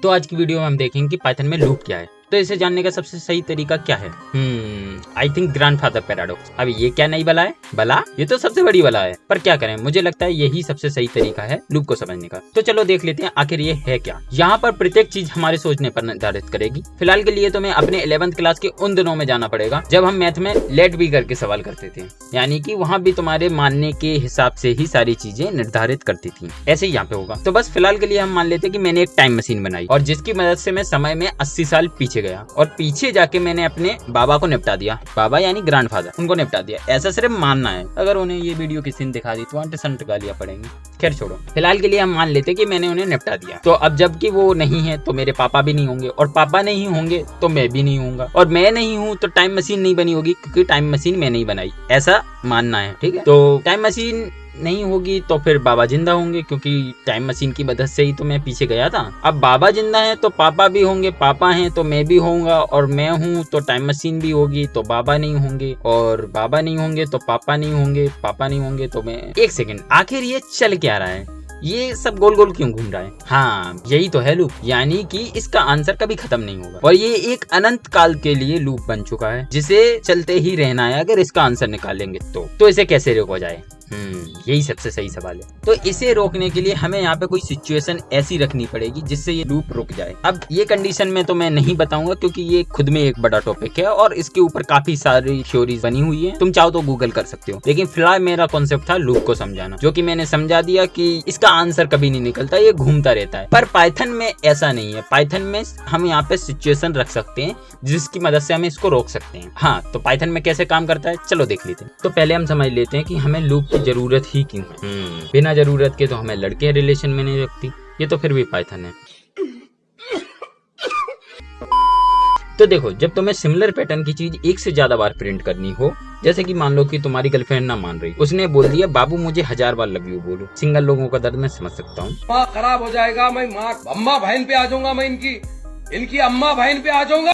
तो आज की वीडियो में हम देखेंगे कि पाइथन में लूप क्या है। तो इसे जानने का सबसे सही तरीका क्या है? I think grandfather paradox. अब ये क्या नई बला है? बला ये तो सबसे बड़ी बला है, पर क्या करें, मुझे लगता है यही सबसे सही तरीका है लूप को समझने का। तो चलो देख लेते हैं आखिर ये है क्या। यहाँ पर प्रत्येक चीज हमारे सोचने पर निर्धारित करेगी। फिलहाल के लिए तुम्हें अपने 11th क्लास के उन दिनों में जाना पड़ेगा जब हम मैथ में लेट भी करके सवाल करते थे, यानी कि वहाँ भी तुम्हारे मानने के हिसाब से ही सारी चीजें निर्धारित करती थी। ऐसे ही यहाँ पे होगा। तो बस फिलहाल के लिए हम मान लेते हैं कि मैंने एक टाइम मशीन बनाई और जिसकी मदद से मैं समय में 80 साल पीछे गया और पीछे जाके मैंने अपने बाबा को निपटा दिया। बाबा यानी ग्रैंडफादर, उनको निपटा दिया। ऐसा सिर्फ मानना है, अगर उन्हें ये वीडियो किसी ने दिखा दी तो अंट गालियां पड़ेंगी। खैर छोड़ो, फिलहाल के लिए हम मान लेते कि मैंने उन्हें निपटा दिया। तो अब जबकि वो नहीं है तो मेरे पापा भी नहीं होंगे और पापा नहीं होंगे तो मैं भी नहीं होऊंगा और मैं नहीं हूँ तो टाइम मशीन नहीं बनी होगी क्योंकि टाइम मशीन मैंने ही बनाई। ऐसा मानना है, ठीक है। तो टाइम मशीन नहीं होगी तो फिर बाबा जिंदा होंगे क्योंकि टाइम मशीन की मदद से ही तो मैं पीछे गया था। अब बाबा जिंदा है तो पापा भी होंगे, पापा हैं तो मैं भी होऊंगा और मैं हूँ तो टाइम मशीन भी होगी तो बाबा नहीं होंगे और बाबा नहीं होंगे तो पापा नहीं होंगे, पापा नहीं होंगे तो मैं। एक सेकंड, आखिर ये चल क्या रहा है? ये सब गोल गोल क्यों घूम रहा है? हाँ, यही तो है लूप, यानी कि इसका आंसर कभी खत्म नहीं होगा और ये एक अनंत काल के लिए लूप बन चुका है जिसे चलते ही रहना है अगर इसका आंसर निकालेंगे तो इसे कैसे रोका जाए? यही सबसे सही सवाल है। तो इसे रोकने के लिए हमें यहाँ पे कोई सिचुएशन ऐसी रखनी पड़ेगी जिससे ये लूप रुक जाए। अब ये कंडीशन में तो मैं नहीं बताऊंगा क्योंकि ये खुद में एक बड़ा टॉपिक है और इसके ऊपर काफी सारी थ्योरीज बनी हुई है, तुम चाहो तो गूगल कर सकते हो। लेकिन फिलहाल मेरा कॉन्सेप्ट था लूप को समझाना, जो कि मैंने समझा दिया कि इसका आंसर कभी नहीं निकलता, ये घूमता रहता है। पर पाइथन में ऐसा नहीं है। पाइथन में हम यहाँ पे सिचुएशन रख सकते हैं जिसकी मदद से हम इसको रोक सकते हैं। हाँ, तो पाइथन में कैसे काम करता है चलो देख लेते हैं। तो पहले हम समझ लेते हैं कि हमें लूप की जरूरत ही क्यों है। बिना जरूरत के तो हमें लड़के रिलेशन में नहीं रखती, ये तो फिर भी पाइथन है। तो देखो, जब तुम्हें सिमिलर पैटर्न की चीज एक से ज्यादा बार प्रिंट करनी हो, जैसे कि मान लो कि तुम्हारी गर्लफ्रेंड ना मान रही, उसने बोल दिया बाबू मुझे 1000 बार लव यू बोलो। सिंगल लोगों का दर्द मैं समझ सकता हूँ। माँ खराब हो जाएगा, मैं माँ अम्मा बहन पे आ जाऊंगा, मैं इनकी अम्मा बहन पे आ जाऊंगा।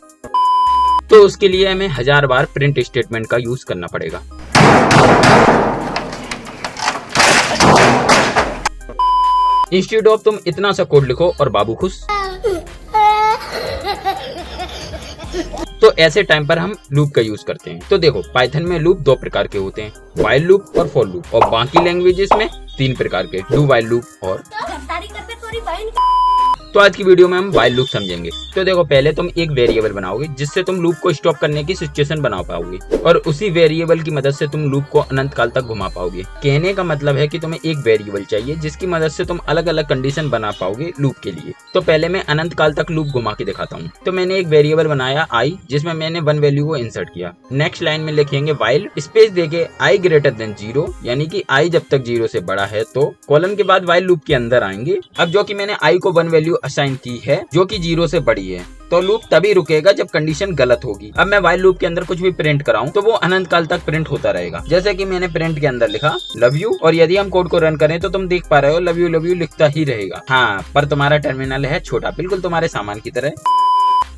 तो उसके लिए हमें 1000 बार प्रिंट स्टेटमेंट का यूज करना पड़ेगा। इंस्टेड ऑफ तुम इतना सा कोड लिखो और बाबू खुश। तो ऐसे टाइम पर हम लूप का यूज करते हैं। तो देखो, पाइथन में लूप 2 प्रकार के होते हैं, व्हाइल लूप और फॉर लूप, और बाकी लैंग्वेजेस में 3 प्रकार के, डू व्हाइल लूप और। तो आज की वीडियो में हम व्हाइल लूप समझेंगे। तो देखो, पहले तुम एक वेरिएबल बनाओगे जिससे तुम लूप को स्टॉप करने की सिचुएशन बना पाओगे और उसी वेरिएबल की मदद से तुम लूप को अनंत काल तक घुमा पाओगे। कहने का मतलब है कि तुम्हें एक वेरिएबल चाहिए जिसकी मदद से तुम अलग अलग कंडीशन बना पाओगे लूप के लिए। तो पहले मैं अनंत काल तक लूप घुमा के दिखाता हूँ। तो मैंने एक वेरिएबल बनाया i जिसमें मैंने 1 वैल्यू को इंसर्ट किया। नेक्स्ट लाइन में लिखेंगे व्हाइल स्पेस देके i ग्रेटर देन 0, यानी कि i जब तक 0 से बड़ा है तो कॉलन के बाद व्हाइल लूप के अंदर आएंगे। अब जो कि मैंने i को 1 वैल्यू असाइन की है जो कि 0 से बड़ी है, तो लूप तभी रुकेगा जब कंडीशन गलत होगी। अब मैं व्हाइल लूप के अंदर कुछ भी प्रिंट कराऊं तो वो अनंत काल तक प्रिंट होता रहेगा। जैसे कि मैंने प्रिंट के अंदर लिखा लव यू और यदि हम कोड को रन करें तो तुम देख पा रहे हो लव यू लिखता ही रहेगा। हाँ, पर तुम्हारा टर्मिनल है छोटा, बिल्कुल तुम्हारे सामान की तरह।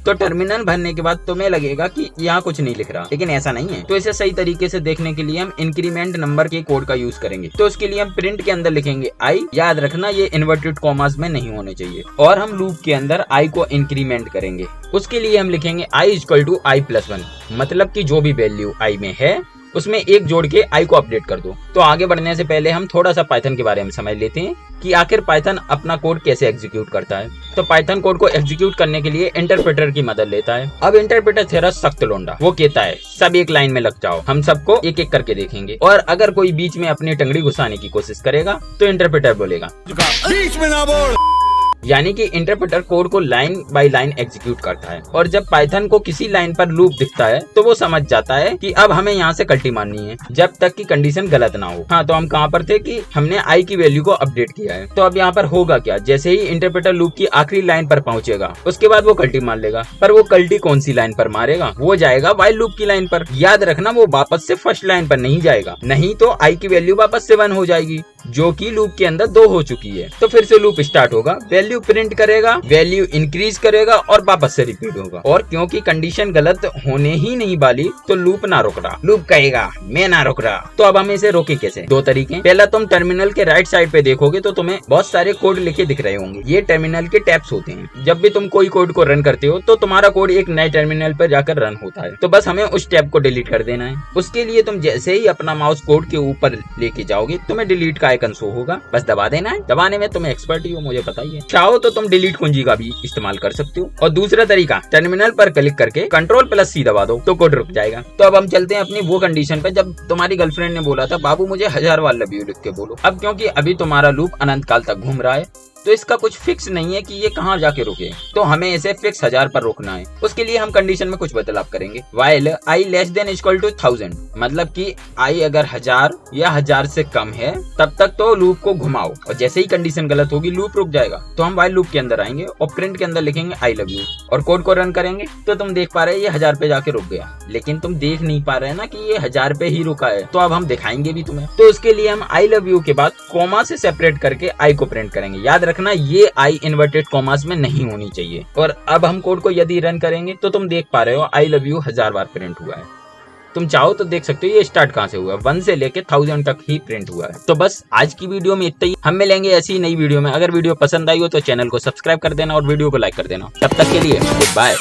तो टर्मिनल भरने के बाद तुम्हें लगेगा कि यहाँ कुछ नहीं लिख रहा, लेकिन ऐसा नहीं है। तो इसे सही तरीके से देखने के लिए हम इंक्रीमेंट नंबर के कोड का यूज करेंगे। तो उसके लिए हम प्रिंट के अंदर लिखेंगे i, याद रखना ये इन्वर्टेड कॉमास में नहीं होने चाहिए, और हम लूप के अंदर i को इंक्रीमेंट करेंगे। उसके लिए हम लिखेंगे i = i+1, मतलब कि जो भी वैल्यू i में है उसमें एक जोड़ के i को अपडेट कर दो। तो आगे बढ़ने से पहले हम थोड़ा सा पाइथन के बारे में समझ लेते हैं कि आखिर पाइथन अपना कोड कैसे एग्जीक्यूट करता है। तो पाइथन कोड को एग्जीक्यूट करने के लिए इंटरप्रेटर की मदद लेता है। अब इंटरप्रेटर थेरा सख्त लोंडा, वो कहता है सब एक लाइन में लग जाओ। हम सबको एक एक करके देखेंगे और अगर कोई बीच में अपनी टंगड़ी घुसाने की कोशिश करेगा तो इंटरप्रेटर बोलेगा बीच में ना बोल, यानी कि इंटरप्रेटर कोड को लाइन बाय लाइन एग्जीक्यूट करता है। और जब पाइथन को किसी लाइन पर लूप दिखता है तो वो समझ जाता है कि अब हमें यहाँ से कल्टी मारनी है जब तक कि कंडीशन गलत ना हो। हाँ, तो हम कहाँ पर थे कि हमने i की वैल्यू को अपडेट किया है। तो अब यहाँ पर होगा क्या, जैसे ही इंटरप्रेटर लूप की आखिरी लाइन पर पहुंचेगा उसके बाद वो कल्टी मार लेगा। पर वो कल्टी कौन सी लाइन पर मारेगा? वो जाएगा व्हाइल लूप की लाइन पर। याद रखना, वो वापस से फर्स्ट लाइन पर नहीं जाएगा, नहीं तो i की वैल्यू वापस से 1 हो जाएगी। जो कि लूप के अंदर 2 हो चुकी है। तो फिर से लूप स्टार्ट होगा, वैल्यू प्रिंट करेगा, वैल्यू इंक्रीज करेगा और वापस से रिपीट होगा। और क्योंकि कंडीशन गलत होने ही नहीं वाली तो लूप ना रुक रहा, लूप कहेगा मैं ना रुक रहा। तो अब हम इसे रोके कैसे? 2 तरीके। पहला, तुम टर्मिनल के राइट साइड पे देखोगे तो तुम्हें बहुत सारे कोड लिखे दिख रहे होंगे। ये टर्मिनल के टैब्स होते हैं। जब भी तुम कोई कोड को रन करते हो तो तुम्हारा कोड एक नए टर्मिनल पर जाकर रन होता है। तो बस हमें उस टैब को डिलीट कर देना है। उसके लिए तुम जैसे ही अपना माउस कोड के ऊपर लेके जाओगे तुम्हें डिलीट का आइकन शो होगा, बस दबा देना है। दबाने में तुम एक्सपर्ट ही हो, मुझे पता ही है। चाहो तो तुम डिलीट कुंजी का भी इस्तेमाल कर सकते हो। और दूसरा तरीका, टर्मिनल पर क्लिक करके Ctrl+C दबा दो तो कोड रुक जाएगा। तो अब हम चलते हैं अपनी वो कंडीशन पे जब तुम्हारी गर्लफ्रेंड ने बोला था बाबू मुझे 1000 बार लव यू लिख के बोलो। अब क्योंकि अभी तुम्हारा लूप अनंत काल तक घूम रहा है तो इसका कुछ फिक्स नहीं है कि ये कहाँ जाके रुके, तो हमें इसे फिक्स 1000 पर रोकना है। उसके लिए हम कंडीशन में कुछ बदलाव करेंगे। while i less than equal to 1000, मतलब कि i अगर 1000 या 1000 से कम है तब तक तो लूप को घुमाओ और जैसे ही कंडीशन गलत होगी लूप रुक जाएगा। तो हम while लूप के अंदर आएंगे और प्रिंट के अंदर लिखेंगे I love you और कोड को रन करेंगे। तो तुम देख पा रहे ये 1000 पे जाके रुक गया, लेकिन तुम देख नहीं पा रहे ना कि ये 1000 पे ही रुका है। तो अब हम दिखाएंगे भी तुम्हें। तो उसके लिए हम I love you के बाद कोमा से सेपरेट करके I को प्रिंट करेंगे। याद रखना ये I इन्वर्टेड कॉमास में नहीं होनी चाहिए। और अब हम कोड को यदि रन करेंगे तो तुम देख पा रहे हो I love you 1000 bar print हुआ है। तुम चाहो तो देख सकते हो ये स्टार्ट कहाँ से हुआ, 1 से लेके 1000 तक ही प्रिंट हुआ है। तो बस आज की वीडियो में इतना ही। हम मिलेंगे ऐसी नई वीडियो में। अगर वीडियो पसंद आई हो तो चैनल को सब्सक्राइब कर देना और वीडियो को लाइक कर देना। तब तक के लिए गुड बाय।